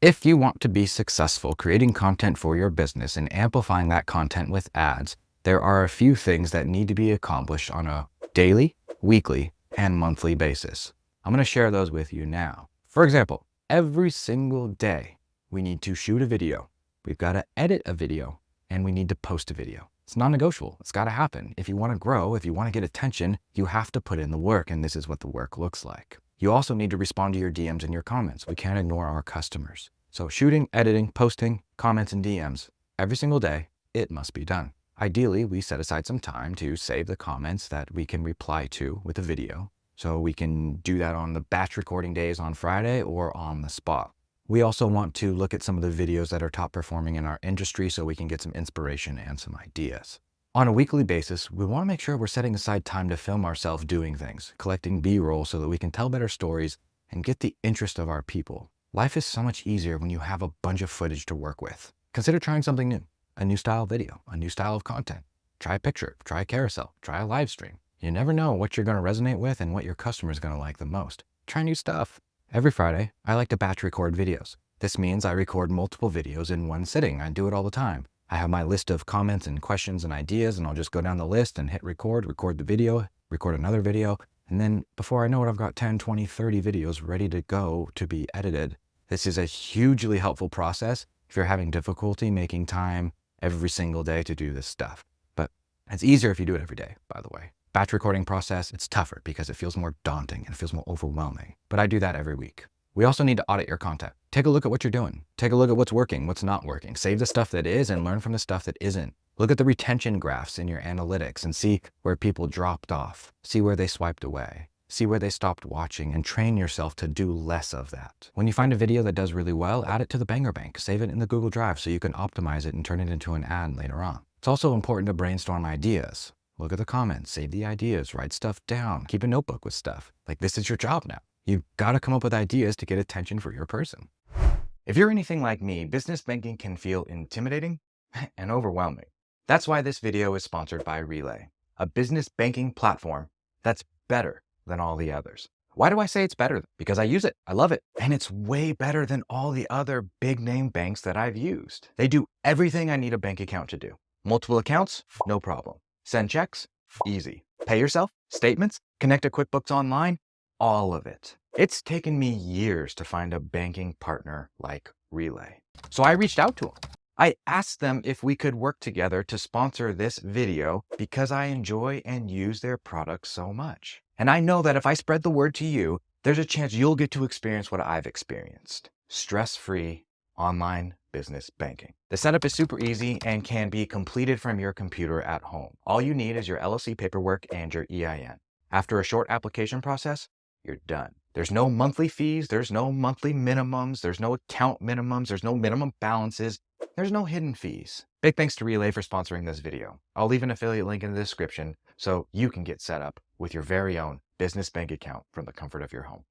If you want to be successful creating content for your business and amplifying that content with ads, there are a few things that need to be accomplished on a daily, weekly, and monthly basis. I'm going to share those with you now. For example, every single day, we need to shoot a video. We've got to edit a video, and we need to post a video. It's non-negotiable. It's got to happen. If you want to grow, if you want to get attention, you have to put in the work, and this is what the work looks like. You also need to respond to your DMs and your comments. We can't ignore our customers. So shooting, editing, posting, comments, and DMs every single day, it must be done. Ideally, we set aside some time to save the comments that we can reply to with a video. So we can do that on the batch recording days on Friday or on the spot. We also want to look at some of the videos that are top performing in our industry so we can get some inspiration and some ideas. On a weekly basis, we want to make sure we're setting aside time to film ourselves doing things, collecting B-roll so that we can tell better stories and get the interest of our people. Life is so much easier when you have a bunch of footage to work with. Consider trying something new, a new style of video, a new style of content. Try a picture, try a carousel, try a live stream. You never know what you're going to resonate with and what your customer is going to like the most. Try new stuff. Every Friday, I like to batch record videos. This means I record multiple videos in one sitting. I do it all the time. I have my list of comments and questions and ideas, and I'll just go down the list and hit record the video, record another video. And then before I know it, I've got 10, 20, 30 videos ready to go to be edited. This is a hugely helpful process if you're having difficulty making time every single day to do this stuff. But it's easier if you do it every day, by the way. Batch recording process, it's tougher because it feels more daunting and it feels more overwhelming. But I do that every week. We also need to audit your content. Take a look at what you're doing. Take a look at what's working, what's not working. Save the stuff that is and learn from the stuff that isn't. Look at the retention graphs in your analytics and see where people dropped off. See where they swiped away. See where they stopped watching and train yourself to do less of that. When you find a video that does really well, add it to the Banger Bank. Save it in the Google Drive so you can optimize it and turn it into an ad later on. It's also important to brainstorm ideas. Look at the comments, save the ideas, write stuff down, keep a notebook with stuff. Like, this is your job now. You've got to come up with ideas to get attention for your person. If you're anything like me, business banking can feel intimidating and overwhelming. That's why this video is sponsored by Relay, a business banking platform that's better than all the others. Why do I say it's better? Because I use it. I love it. And it's way better than all the other big name banks that I've used. They do everything I need a bank account to do. Multiple accounts? No problem. Send checks? Easy. Pay yourself? Statements? Connect to QuickBooks Online? All of it. It's taken me years to find a banking partner like Relay. So I reached out to them. I asked them if we could work together to sponsor this video because I enjoy and use their products so much. And I know that if I spread the word to you, there's a chance you'll get to experience what I've experienced. Stress-free online business banking. The setup is super easy and can be completed from your computer at home. All you need is your LLC paperwork and your EIN. After a short application process, you're done. There's no monthly fees, there's no monthly minimums, there's no account minimums, there's no minimum balances, there's no hidden fees. Big thanks to Relay for sponsoring this video. I'll leave an affiliate link in the description so you can get set up with your very own business bank account from the comfort of your home.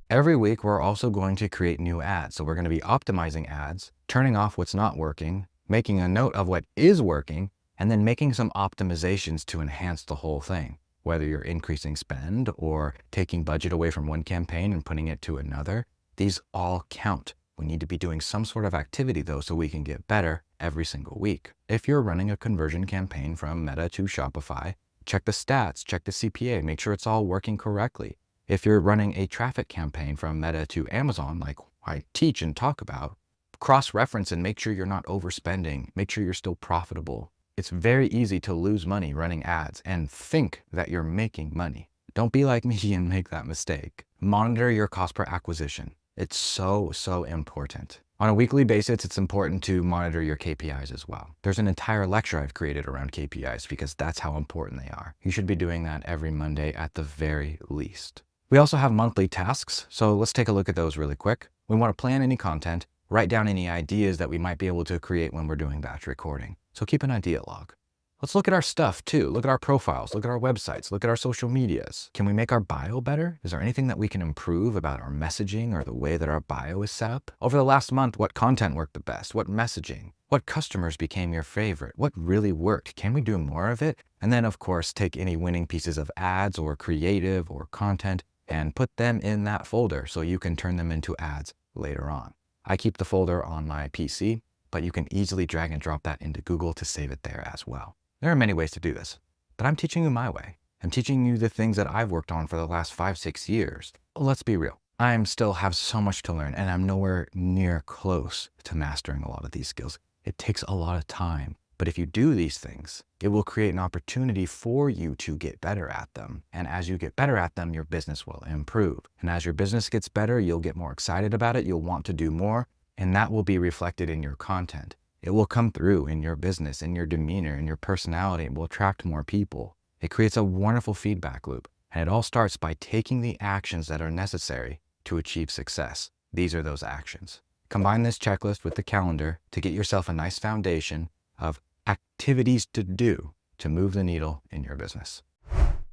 Every week, we're also going to create new ads. So we're going to be optimizing ads, turning off what's not working, making a note of what is working, and then making some optimizations to enhance the whole thing. Whether you're increasing spend or taking budget away from one campaign and putting it to another, these all count. We need to be doing some sort of activity though so we can get better every single week. If you're running a conversion campaign from Meta to Shopify, check the stats, check the CPA, make sure it's all working correctly. If you're running a traffic campaign from Meta to Amazon, like I teach and talk about, cross-reference and make sure you're not overspending, make sure you're still profitable. It's very easy to lose money running ads and think that you're making money. Don't be like me and make that mistake. Monitor your cost per acquisition. It's so important. On a weekly basis, it's important to monitor your KPIs as well. There's an entire lecture I've created around KPIs because that's how important they are. You should be doing that every Monday at the very least. We also have monthly tasks, so let's take a look at those really quick. We want to plan any content, write down any ideas that we might be able to create when we're doing batch recording. So keep an idea log. Let's look at our stuff too. Look at our profiles, look at our websites, look at our social medias. Can we make our bio better? Is there anything that we can improve about our messaging or the way that our bio is set up? Over the last month, what content worked the best? What messaging? What customers became your favorite? What really worked? Can we do more of it? And then of course, take any winning pieces of ads or creative or content and put them in that folder so you can turn them into ads later on. I keep the folder on my PC, but you can easily drag and drop that into Google to save it there as well. There are many ways to do this, but I'm teaching you my way. I'm teaching you the things that I've worked on for the last 5-6 years. Let's be real. I still have so much to learn, and I'm nowhere near close to mastering a lot of these skills. It takes a lot of time, but if you do these things, it will create an opportunity for you to get better at them. And as you get better at them, your business will improve. And as your business gets better, you'll get more excited about it. You'll want to do more, and that will be reflected in your content. It will come through in your business, in your demeanor, in your personality. It will attract more people. It creates a wonderful feedback loop. And it all starts by taking the actions that are necessary to achieve success. These are those actions. Combine this checklist with the calendar to get yourself a nice foundation of activities to do to move the needle in your business.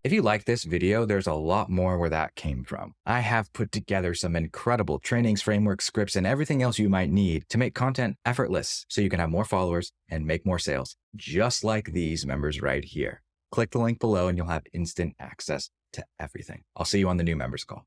If you like this video, there's a lot more where that came from. I have put together some incredible trainings, frameworks, scripts, and everything else you might need to make content effortless so you can have more followers and make more sales, just like these members right here. Click the link below and you'll have instant access to everything. I'll see you on the new members call.